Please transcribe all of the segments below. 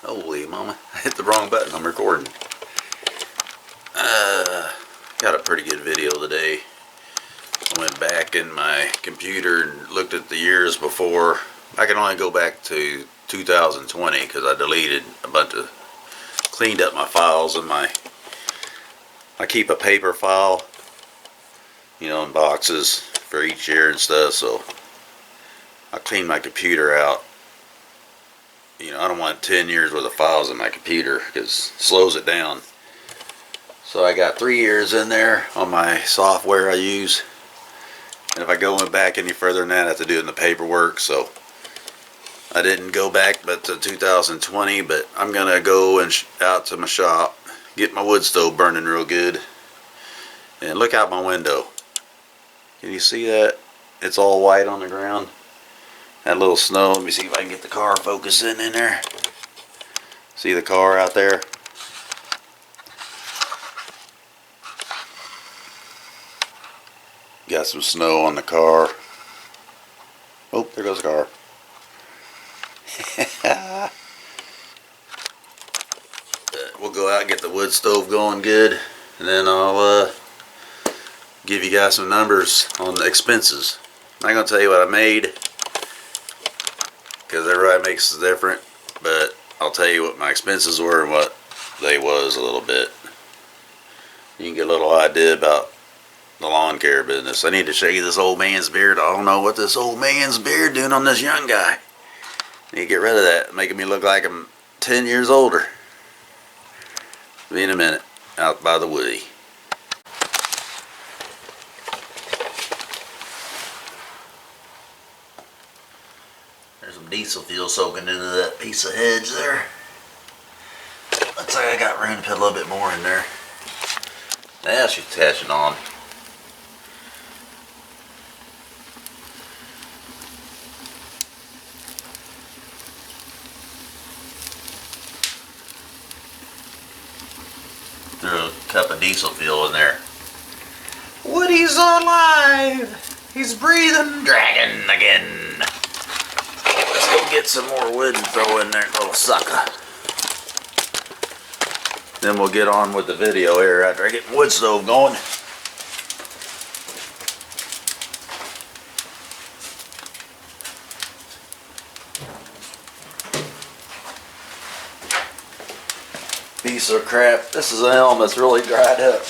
Holy mama, I hit the wrong button. I'm recording. Got a pretty good video today. I went back in my computer and looked at the years before. I can only go back to 2020 because I deleted a bunch of, cleaned up my files and I keep a paper file, you know, in boxes for each year and stuff, so I cleaned my computer out. You know, I don't want 10 years worth of files in my computer because it slows it down. So I got 3 years in there on my software I use. And if I go back any further than that, I have to do it in the paperwork. So I didn't go back but to 2020, but I'm going to go and out to my shop, get my wood stove burning real good, and look out my window. Can you see that? It's all white on the ground. That little snow. Let me see if I can get the car focusing in there. See the car out there? Got some snow on the car. Oh, there goes the car. We'll go out and get the wood stove going good, and then I'll give you guys some numbers on the expenses. I'm not going to tell you what I made because everybody makes it different, but I'll tell you what my expenses were and what they was a little bit. You can get a little idea about the lawn care business. I need to show you this old man's beard. I don't know what this old man's beard doing on this young guy. I need to get rid of that, making me look like I'm 10 years older. Be in a minute, out by the woody. There's some diesel fuel soaking into that piece of hedge there. Looks like I got room to put a little bit more in there. Now she's attaching on. Threw a cup of diesel fuel in there. Woody's alive! He's breathing dragon again. Let's go get some more wood and throw in there, little sucker. Then we'll get on with the video here after I get my wood stove going. Piece of crap. This is an elm that's really dried up.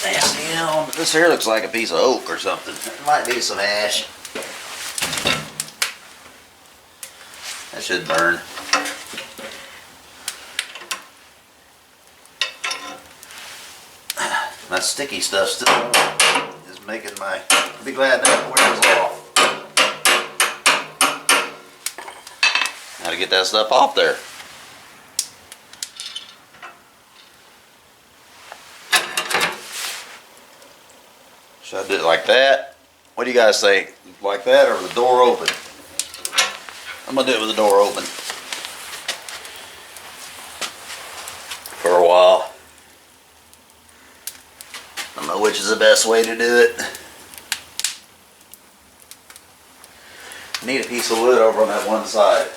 Nasty elm. This here looks like a piece of oak or something. It might be some ash. That should burn. That sticky stuff still is making my... I'll be glad that wears off. Gotta get that stuff off there. Should I do it like that? What do you guys think? Like that or the door open? I'm gonna do it with the door open for a while. I don't know which is the best way to do it. Need a piece of wood over on that one side.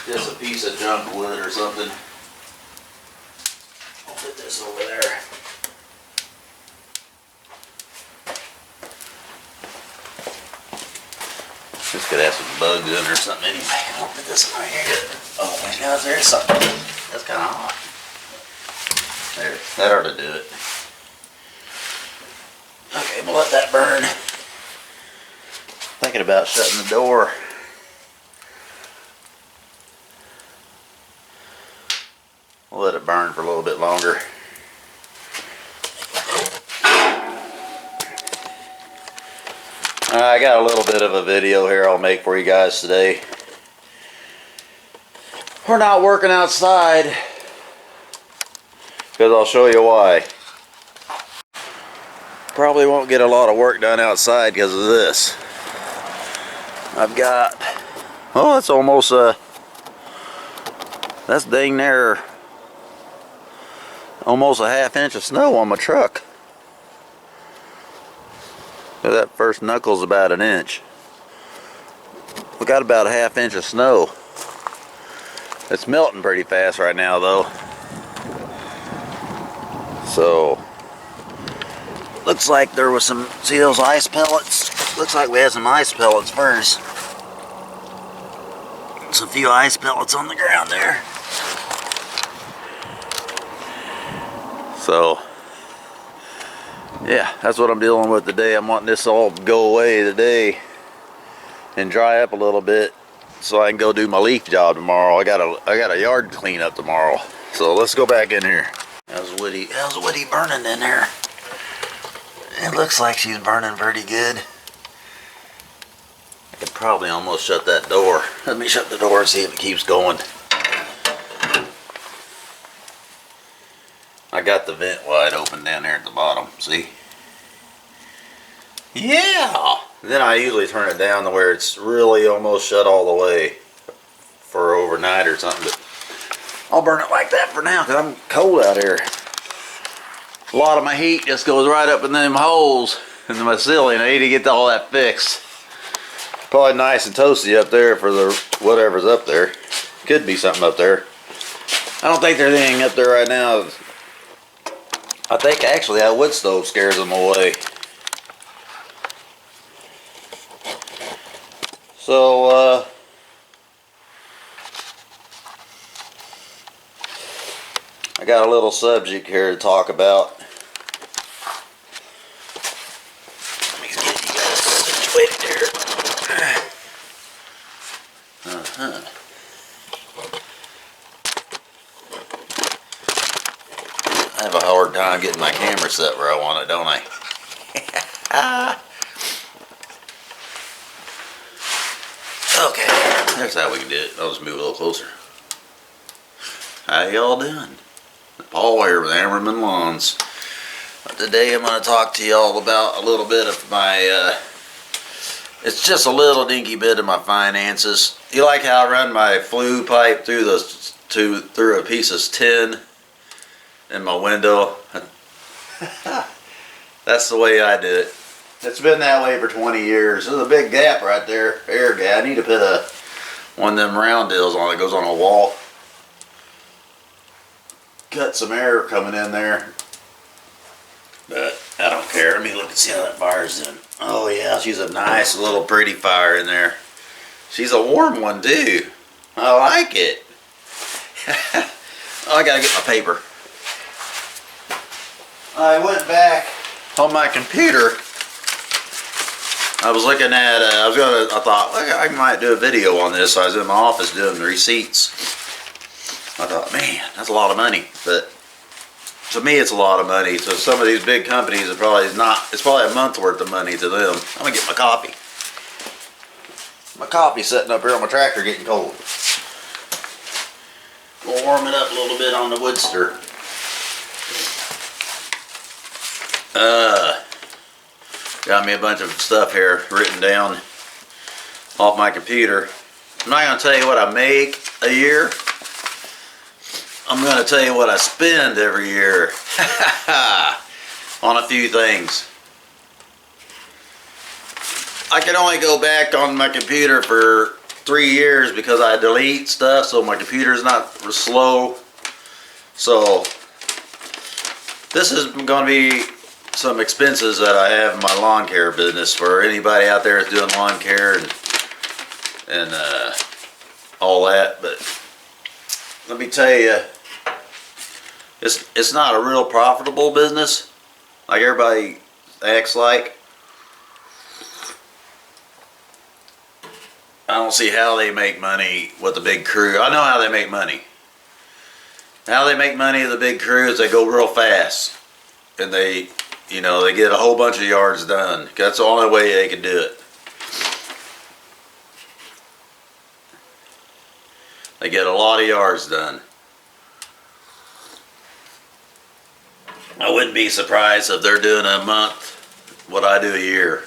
Just a piece of junk wood or something. I'll put this over there. This could have some bugs in it or something anyway. I'll put this right here. Oh my God, there's something. That's kind of hot. There, that ought to do it. Okay, we'll let that burn. Thinking about shutting the door. We'll let it burn for a little bit longer. I got a little bit of a video here I'll make for you guys today. We're not working outside because I'll show you why. Probably won't get a lot of work done outside because of this. I've got, oh, that's almost that's dang near almost a ½ inch of snow on my truck. That first knuckle's about 1 inch. We got about a ½ inch of snow. It's melting pretty fast right now though. So, looks like there was some, see those ice pellets? Looks like we had some ice pellets first. There's a few ice pellets on the ground there. So, yeah, that's what I'm dealing with today. I'm wanting this all to go away today and dry up a little bit so I can go do my leaf job tomorrow. I got a yard to clean up tomorrow. So let's go back in here. How's Woody burning in there? It looks like she's burning pretty good. I could probably almost shut that door. Let me shut the door and see if it keeps going. I got the vent wide open down there at the bottom, see? Yeah! Then I usually turn it down to where it's really almost shut all the way for overnight or something, but I'll burn it like that for now because I'm cold out here. A lot of my heat just goes right up in them holes in my ceiling. I need to get all that fixed. Probably nice and toasty up there for the whatever's up there. Could be something up there. I don't think there's anything up there right now. I think actually that wood stove scares them away. So, I got a little subject here to talk about. Let me get you guys situated here. I have a hard time getting my camera set where I want it, don't I? Okay, there's how we can do it. I'll just move a little closer. How y'all doing? Paul here with Ammerman Lawns. Today I'm going to talk to y'all about a little bit of my, it's just a little dinky bit of my finances. You like how I run my flue pipe through a piece of tin in my window? That's the way I do it. It's been that way for 20 years. There's a big gap right there, air gap. I need to put one of them round deals on it. Goes on a wall. Got some air coming in there, but I don't care. Let me look and see how that fire's doing. Oh yeah, she's a nice little pretty fire in there. She's a warm one too. I like it. Oh, I gotta get my paper. I went back on my computer. I was looking at, I thought, I might do a video on this. So I was in my office doing the receipts. I thought, man, that's a lot of money. But to me, it's a lot of money. So some of these big companies, it's probably a month worth of money to them. I'm gonna get my coffee. My coffee's sitting up here on my tractor getting cold. We'll warm it up a little bit on the wood stir. Got me a bunch of stuff here written down off my computer. I'm not going to tell you what I make a year. I'm going to tell you what I spend every year on a few things. I can only go back on my computer for 3 years because I delete stuff, so my computer's not slow. So this is going to be some expenses that I have in my lawn care business for anybody out there that's doing lawn care and all that. But let me tell you, it's not a real profitable business like everybody acts like. I don't see how they make money with the big crew. I know how they make money. How they make money with the big crew is they go real fast and they get a whole bunch of yards done. That's the only way they can do it. They get a lot of yards done. I wouldn't be surprised if they're doing a month what I do a year.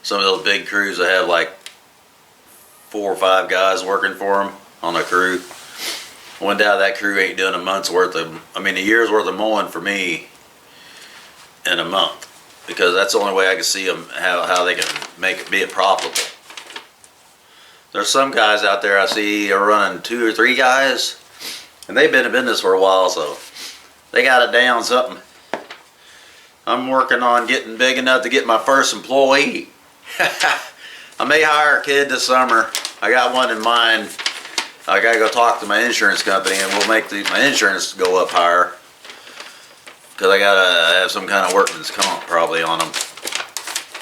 Some of those big crews that have like 4 or 5 guys working for them on a crew. One doubt that crew ain't doing a month's worth of, a year's worth of mowing for me in a month, because that's the only way I can see them how they can make it be profitable. There's some guys out there I see are running 2 or 3 guys, and they've been in business for a while, so they got it down something. I'm working on getting big enough to get my first employee. I may hire a kid this summer. I got one in mind. I gotta go talk to my insurance company, and we'll make my insurance go up higher, because I gotta have some kind of workman's comp probably on them.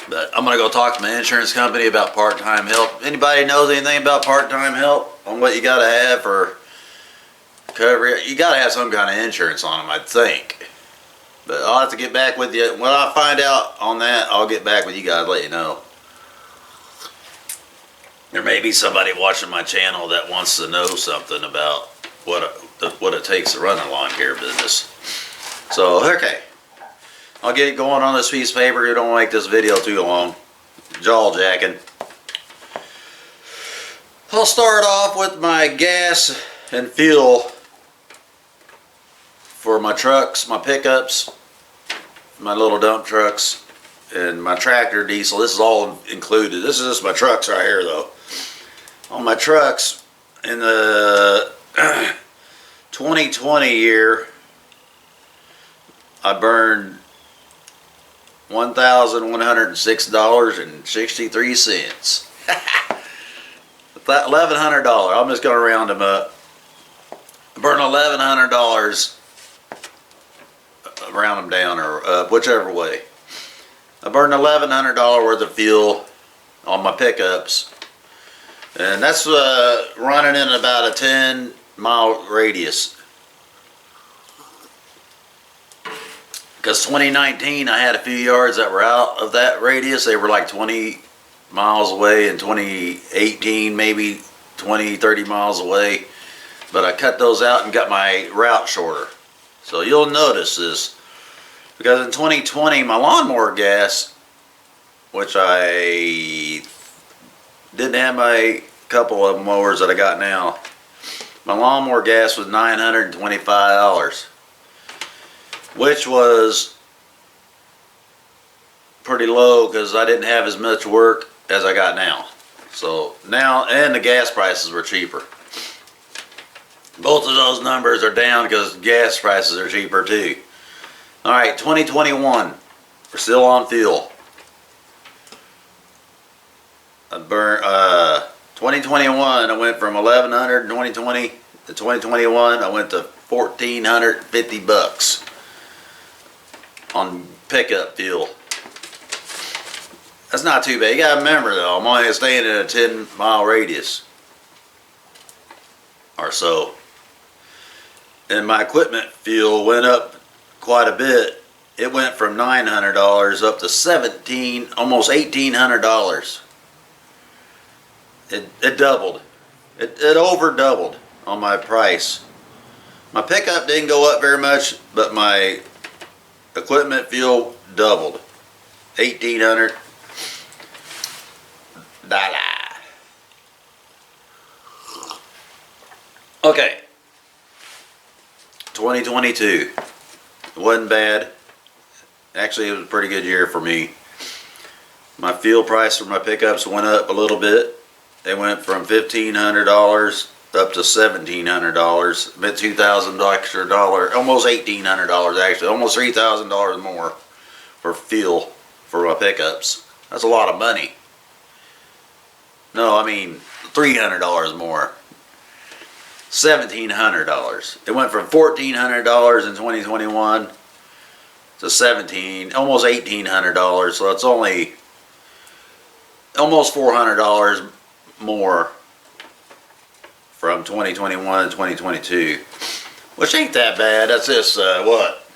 But I'm gonna go talk to my insurance company about part-time help. Anybody knows anything about part-time help on what you gotta have for cover? You gotta have some kind of insurance on them, I think. But I'll have to get back with you. When I find out on that, I'll get back with you guys, let you know. There may be somebody watching my channel that wants to know something about what it takes to run a lawn care business. So, okay. I'll get going on this piece of paper. You don't make this video too long. Jaw jacking. I'll start off with my gas and fuel for my trucks, my pickups, my little dump trucks, and my tractor diesel. This is all included. This is just my trucks right here though. On my trucks, in the 2020 year, I burned $1,106.63. $1,100. I'm just going to round them up. I burned $1,100. Round them down or up, whichever way. I burned $1,100 worth of fuel on my pickups. And that's running in about a 10-mile radius. Because 2019, I had a few yards that were out of that radius. They were like 20 miles away. In 2018, maybe 20, 30 miles away. But I cut those out and got my route shorter. So you'll notice this. Because in 2020, my lawnmower gas, which I didn't have my couple of mowers that I got now, my lawnmower gas was $925. Which was pretty low because I didn't have as much work as I got now. So now, and the gas prices were cheaper. Both of those numbers are down because gas prices are cheaper too. Alright, 2021. We're still on fuel. I burned 2021, I went from $1,100 in 2020 to 2021, I went to $1,450 on pickup fuel. That's not too bad. You gotta remember though, I'm only staying in a 10-mile radius or so. And my equipment fuel went up quite a bit. It went from $900 up to almost $1,800. It doubled. It over doubled on my price. My pickup didn't go up very much, but my equipment fuel doubled. $1,800. Okay. 2022. It wasn't bad. Actually, it was a pretty good year for me. My fuel price for my pickups went up a little bit. They went from $1,500 up to $1,700. About $2,000 extra, almost $1,800 actually, almost $3,000 more for fuel for my pickups. That's a lot of money. No, I mean $300 more. $1,700. It went from $1,400 in 2021 to almost $1,800. So it's only almost $400 more from 2021 to 2022, which ain't that bad. That's just what,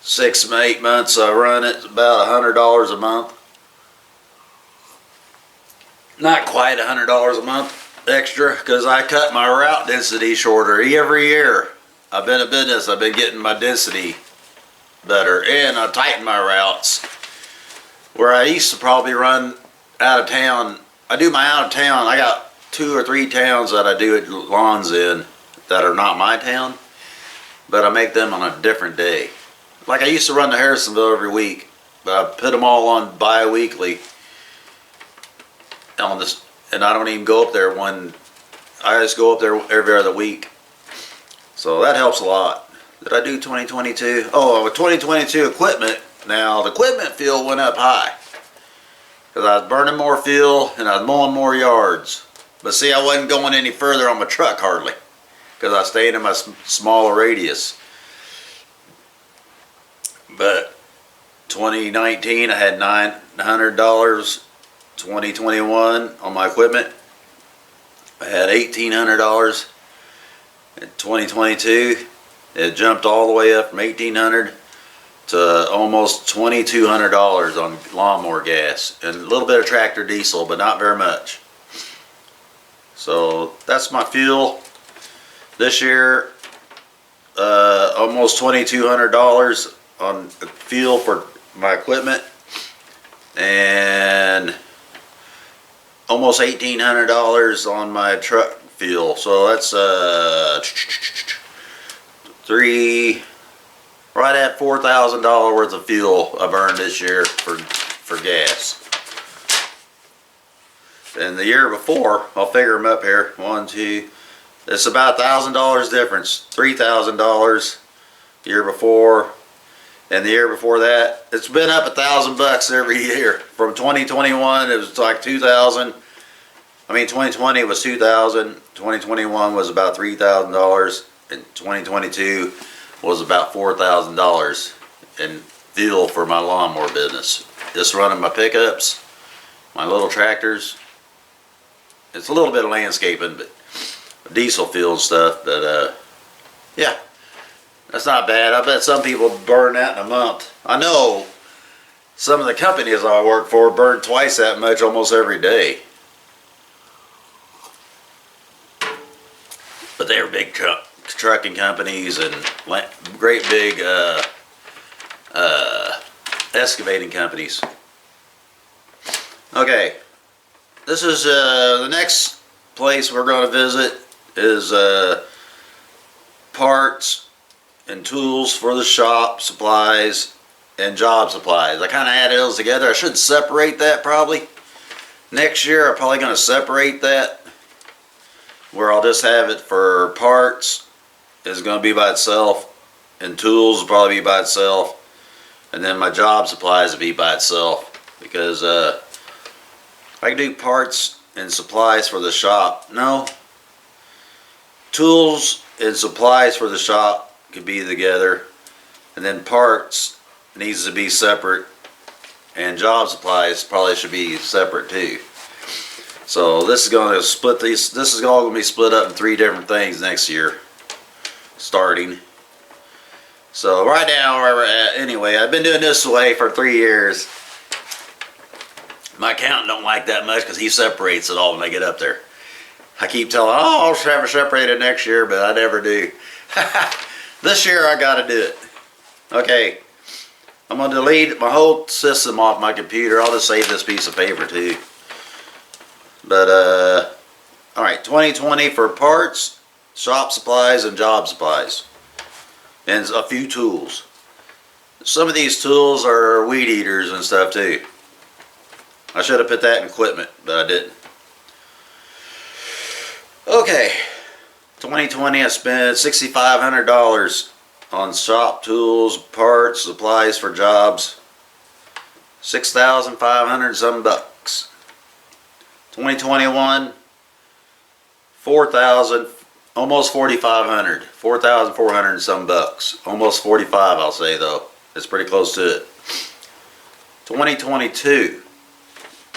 6 or 8 months I run it, about $100 a month. Not quite $100 a month extra, because I cut my route density shorter every year. I've been in business, I've been getting my density better, and I tighten my routes. Where I used to probably run out of town, I do my out of town, I got 2 or 3 towns that I do lawns in that are not my town, but I make them on a different day. Like I used to run to Harrisonville every week, but I put them all on bi-weekly on this, and I don't even go up there I just go up there every other week. So that helps a lot. Did I do 2022? Oh, with 2022 equipment, now the equipment fuel went up high. Because I was burning more fuel and I was mowing more yards. But see, I wasn't going any further on my truck hardly. Because I stayed in my smaller radius. But 2019 I had $900. 2021 on my equipment I had $1,800. In 2022 it jumped all the way up from $1,800 to almost $2,200 on lawnmower gas and a little bit of tractor diesel, but not very much. So that's my fuel this year. Almost $2,200 on fuel for my equipment, and almost $1,800 on my truck fuel. So that's right at $4,000 worth of fuel I burned this year for gas. And the year before, I'll figure them up here. It's about $1,000 difference. $3,000 the year before, and the year before that, it's been up $1,000 every year. From 2021, it was like 2020 was $2,000. 2021 was about $3,000, and 2022 was about $4,000 in fuel for my lawnmower business. Just running my pickups, my little tractors. It's a little bit of landscaping, but diesel fuel and stuff. But yeah, that's not bad. I bet some people burn that in a month. I know some of the companies I work for burn twice that much almost every day. But they were big trucking companies and great big excavating companies. Okay, this is the next place we're going to visit is parts and tools for the shop, supplies, and job supplies. I kind of added those together. I should separate that probably. Next year I'm probably going to separate that, where I'll just have it for parts is going to be by itself, and tools will probably be by itself, and then my job supplies will be by itself, because I can do parts and supplies for the shop. No, tools and supplies for the shop could be together, and then parts needs to be separate, and job supplies probably should be separate too. So this is going to split these. This is all going to be split up in 3 different things next year, starting. So right now where we're at, anyway, I've been doing this way for 3 years. My accountant don't like that much because he separates it all when I get up there. I keep telling him, oh, I'll have it separated next year, but I never do. This year I got to do it. Okay, I'm going to delete my whole system off my computer. I'll just save this piece of paper too. But alright, 2020 for parts, shop supplies, and job supplies. And a few tools. Some of these tools are weed eaters and stuff too. I should have put that in equipment, but I didn't. Okay, 2020 I spent $6,500 on shop tools, parts, supplies for jobs. 6,500 some bucks. 2021, 4,000, almost 4,500, 4,400 and some bucks, almost 45. I'll say though, it's pretty close to it. 2022,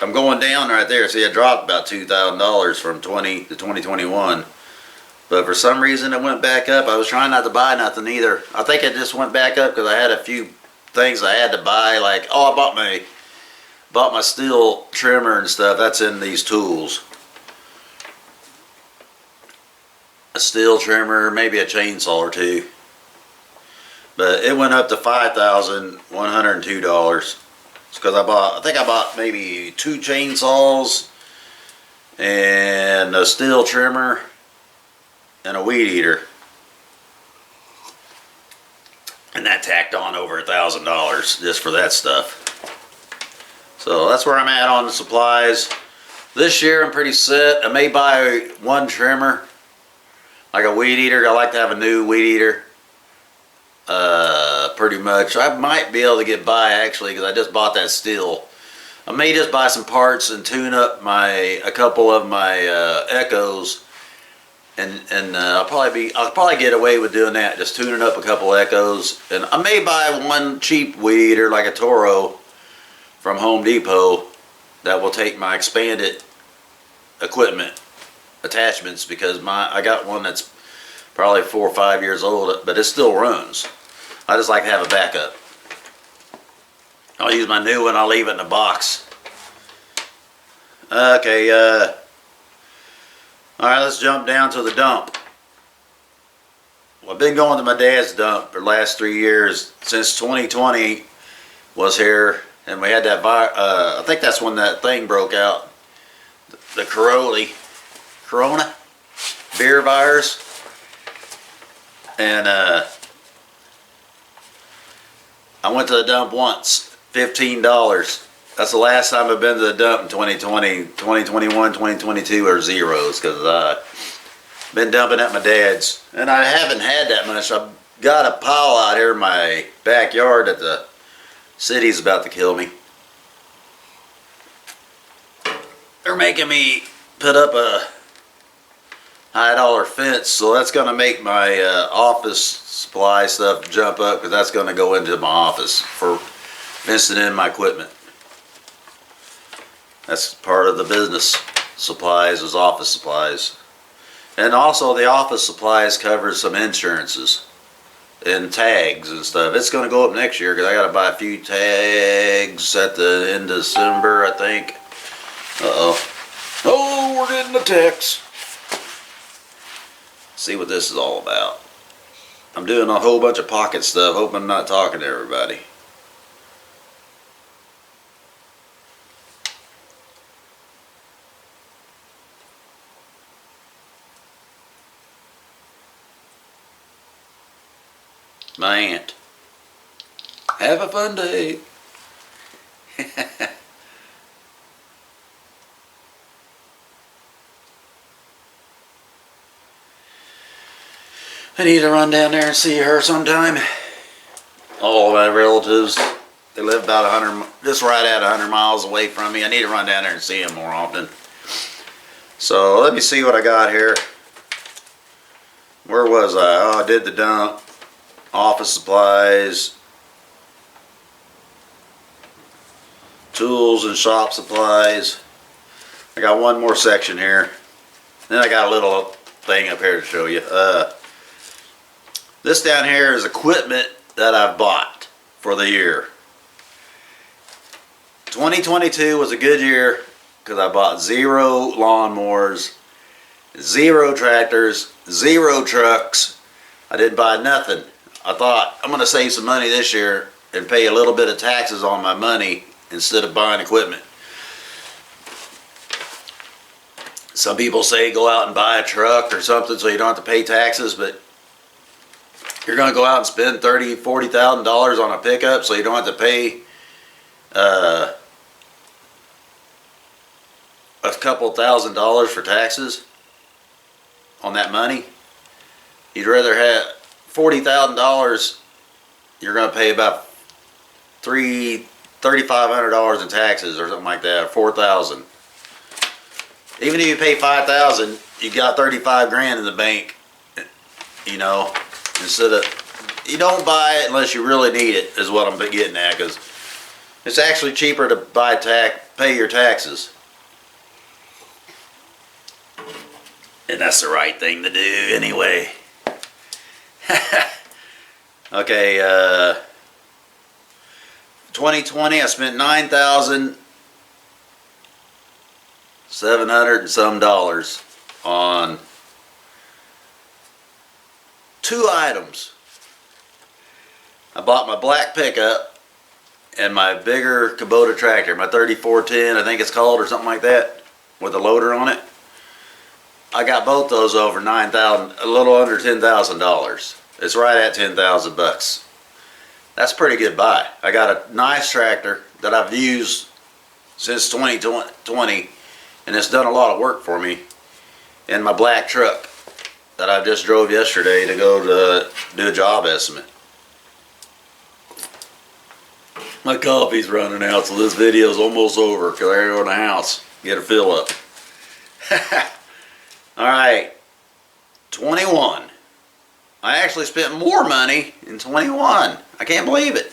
I'm going down right there. See, I dropped about $2,000 from 20 to 2021, but for some reason it went back up. I was trying not to buy nothing either. I think it just went back up because I had a few things I had to buy, like, oh, I bought my steel trimmer and stuff. That's in these tools. A steel trimmer, maybe a chainsaw or two. But it went up to $5,102. It's because I think I bought maybe 2 chainsaws and a steel trimmer and a weed eater. And that tacked on over $1,000 just for that stuff. So that's where I'm at on the supplies. This year I'm pretty set. I may buy one trimmer, like a weed eater. I like to have a new weed eater. Pretty much. I might be able to get by actually because I just bought that still. I may just buy some parts and tune up a couple of my Echoes, and I'll probably get away with doing that. Just tuning up a couple Echoes, and I may buy one cheap weed eater like a Toro from Home Depot that will take my expanded equipment attachments, because I got one that's probably 4 or 5 years old, but it still runs. I just like to have a backup. I'll use my new one. I'll leave it in the box. Okay. All right. Let's jump down to the dump. Well, I've been going to my dad's dump for the last 3 years since 2020 was here, and we had that. I think that's when that thing broke out. The Corona beer virus, and I went to the dump once, $15. That's the last time I've been to the dump in 2020, 2021, 2022 are zeros, because I've been dumping at my dad's, and I haven't had that much. I've got a pile out here in my backyard that the city's about to kill me. They're making me put up a high-dollar fence, so that's going to make my office supply stuff jump up, because that's going to go into my office for fencing in my equipment. That's part of the business supplies, is office supplies. And also the office supplies covers some insurances and tags and stuff. It's going to go up next year because I got to buy a few tags at the end of December, I think. Uh-oh. Oh, we're getting a text. See what this is all about. I'm doing a whole bunch of pocket stuff, hoping I'm not talking to everybody. My aunt. Have a fun day. I need to run down there and see her sometime. All of my relatives, they live about 100, just right at 100 miles away from me. I need to run down there and see them more often. So let me see what I got here. Where was I? Oh, I did the dump. Office supplies. Tools and shop supplies. I got one more section here. Then I got a little thing up here to show you. This down here is equipment that I've bought for the year. 2022 was a good year because I bought 0 lawnmowers, 0 tractors, 0 trucks. I didn't buy nothing. I thought I'm going to save some money this year and pay a little bit of taxes on my money instead of buying equipment. Some people say go out and buy a truck or something so you don't have to pay taxes, but you're going to go out and spend $30,000, $40,000 on a pickup so you don't have to pay a couple $1,000s for taxes on that money. You'd rather have $40,000, you're going to pay about $3,500 in taxes or something like that, $4,000. Even if you pay $5,000, you got 35 grand in the bank, you know. Instead of, you don't buy it unless you really need it, is what I'm getting at, because it's actually cheaper to pay your taxes. And that's the right thing to do anyway. Okay, 2020 I spent $9,700 and some dollars on 2 items. I bought my black pickup and my bigger Kubota tractor, my 3410 I think it's called, or something like that, with a loader on it. I got both those over $9,000, a little under $10,000. It's right at 10,000 bucks. That's a pretty good buy. I got a nice tractor that I've used since 2020, and it's done a lot of work for me in my black truck that I just drove yesterday to go to do a job estimate. My coffee's running out, so this video's almost over because I gotta go in the house, get a fill up. Alright, 21. I actually spent more money in 21. I can't believe it.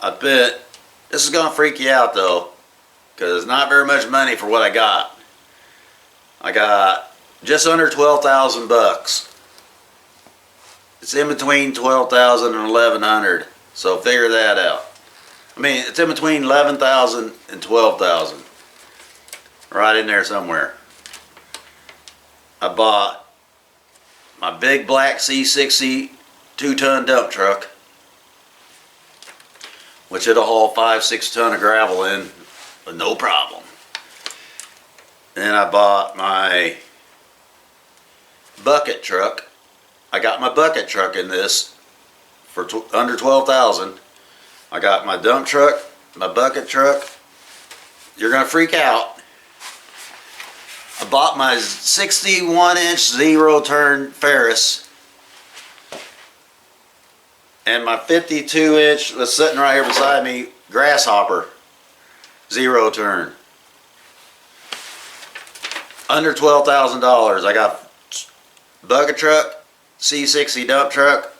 I bet this is gonna freak you out though, because it's not very much money for what I got. I got just under 12,000 bucks. It's in between 12,000 and 1100. So figure that out. I mean, it's in between 11,000 and 12,000. Right in there somewhere. I bought my big black C60 2-ton dump truck, which it'll haul 5-6 ton of gravel in with no problem. Then I bought my bucket truck. I got my bucket truck in this for under 12,000. I got my dump truck, my bucket truck. You're gonna freak out. I bought my 61-inch zero-turn Ferris and my 52-inch that's sitting right here beside me Grasshopper zero-turn. Under $12,000. I got bucket truck, C60 dump truck,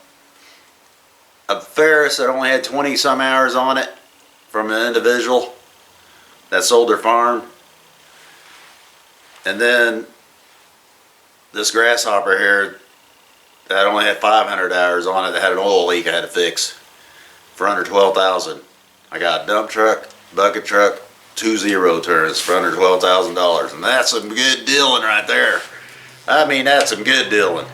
a Ferris that only had 20 some hours on it from an individual that sold their farm, and then this Grasshopper here that only had 500 hours on it that had an oil leak I had to fix for under 12,000. I got a dump truck, bucket truck, 2 zero-turns for under $12,000, and that's some good dealing right there. I mean, that's some good dealing.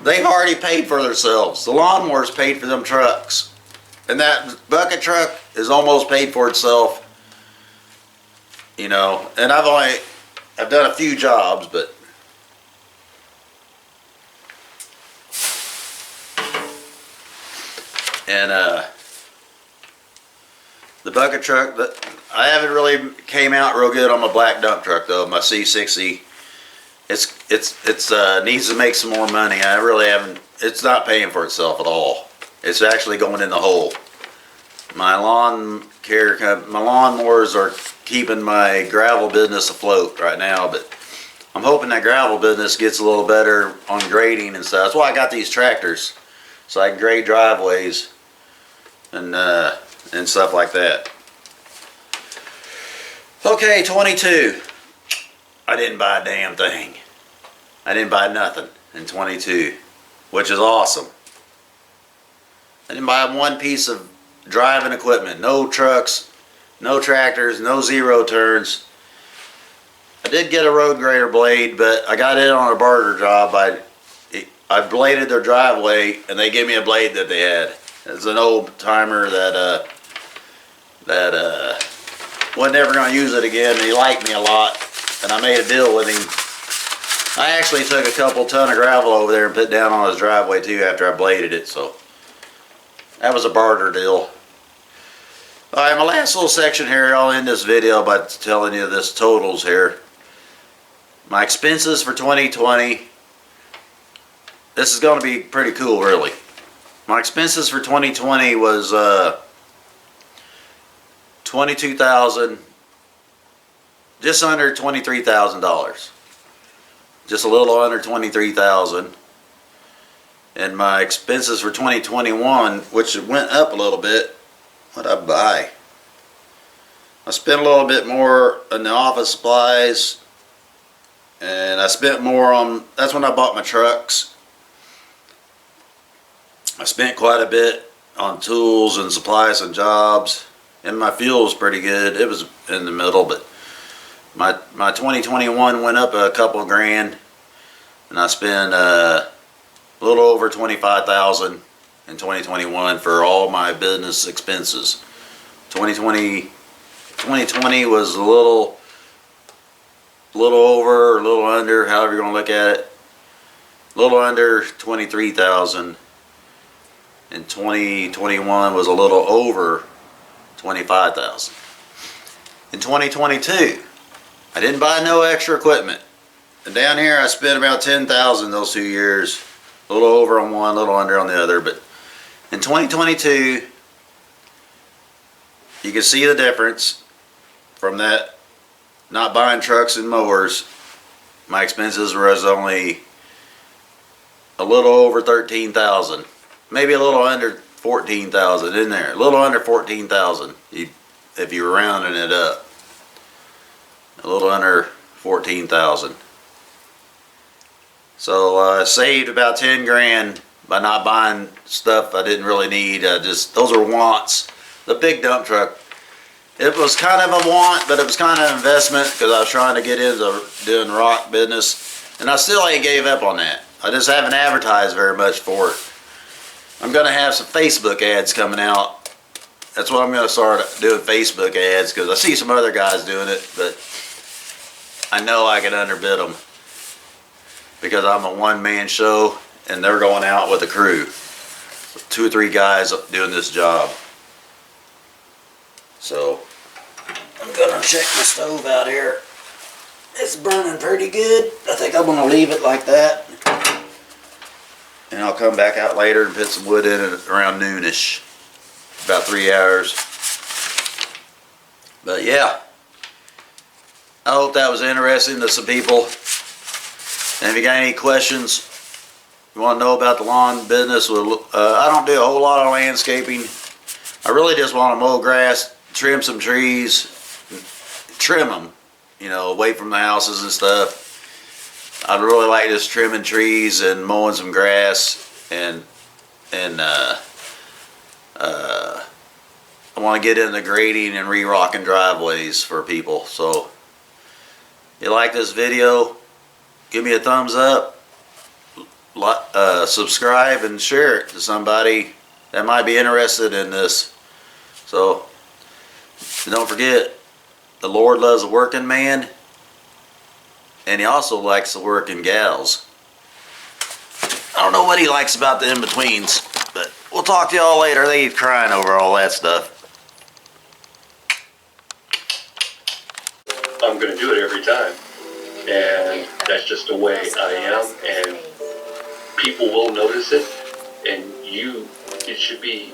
They've already paid for themselves. The lawnmowers paid for them trucks, and that bucket truck is almost paid for itself. You know, and I've done a few jobs, but the bucket truck, I haven't really came out real good on my black dump truck though. My C60, it's needs to make some more money. I really haven't. It's not paying for itself at all. It's actually going in the hole. My lawnmowers are keeping my gravel business afloat right now, but I'm hoping that gravel business gets a little better on grading and stuff. That's why I got these tractors, so I can grade driveways and stuff like that. Okay, 22. I didn't buy a damn thing. I didn't buy nothing in 22, which is awesome. I didn't buy one piece of driving equipment. No trucks, no tractors, no zero-turns. I did get a road grader blade, but I got it on a barter job. I bladed their driveway, and they gave me a blade that they had. It's an old timer that wasn't ever going to use it again. He liked me a lot, and I made a deal with him. I actually took a couple ton of gravel over there and put down on his driveway too after I bladed it, so that was a barter deal. Alright, my last little section here, I'll end this video by telling you this totals here. My expenses for 2020. This is going to be pretty cool, really. My expenses for 2020 was $22,000, just under $23,000. Just a little under $23,000. And my expenses for 2021, which went up a little bit, what did I buy? I spent a little bit more on the office supplies, and I spent more on, that's when I bought my trucks. I spent quite a bit on tools and supplies and jobs, and my fuel was pretty good. It was in the middle, but my 2021 went up a couple grand, and I spent a little over $25,000 in 2021 for all my business expenses. 2020 was a little over, or a little under, however you're going to look at it. A little under $23,000. And 2021 was a little over $25,000. in 2022. I didn't buy no extra equipment. And down here I spent about $10,000 those 2 years. A little over on one, a little under on the other. But in 2022, you can see the difference from that not buying trucks and mowers. My expenses was only a little over 13,000, maybe a little under 14,000 in there, a little under 14,000 if you were rounding it up, a little under 14,000. So I saved about 10 grand by not buying stuff I didn't really need. Those are wants. The big dump truck, it was kind of a want, but it was kind of an investment because I was trying to get into doing rock business, and I still ain't gave up on that. I just haven't advertised very much for it. I'm going to have some Facebook ads coming out. That's what I'm going to start doing, Facebook ads, because I see some other guys doing it, but I know I can underbid them because I'm a one-man show and they're going out with a crew. 2 or 3 guys doing this job. So I'm going to check my stove out here. It's burning pretty good. I think I'm going to leave it like that. And I'll come back out later and put some wood in it around noonish. About 3 hours. But yeah, I hope that was interesting to some people. And if you got any questions, you want to know about the lawn business, I don't do a whole lot of landscaping. I really just want to mow grass, trim some trees, trim them, you know, away from the houses and stuff. I'd really like just trimming trees and mowing some grass, and I want to get into grading and re-rocking driveways for people. So if you like this video, give me a thumbs up, subscribe, and share it to somebody that might be interested in this. So don't forget, the Lord loves a working man, and he also likes the working gals. I don't know what he likes about the in-betweens, but we'll talk to y'all later. They keep crying over all that stuff. I'm going to do it every time, and that's just the way I am, and people will notice it, and you should be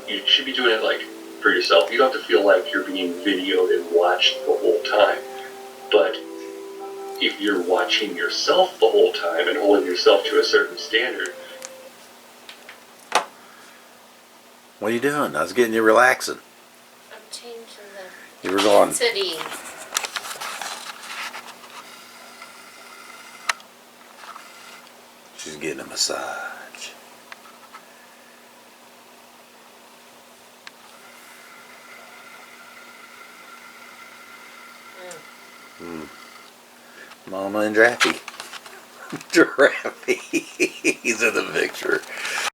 doing it like for yourself. You don't have to feel like you're being videoed and watched the whole time, but if you're watching yourself the whole time and holding yourself to a certain standard. What are you doing? I was getting you relaxing. I'm changing the You were going. intensity. She's getting a massage. Mama and Drappy. Drappy. He's in the picture.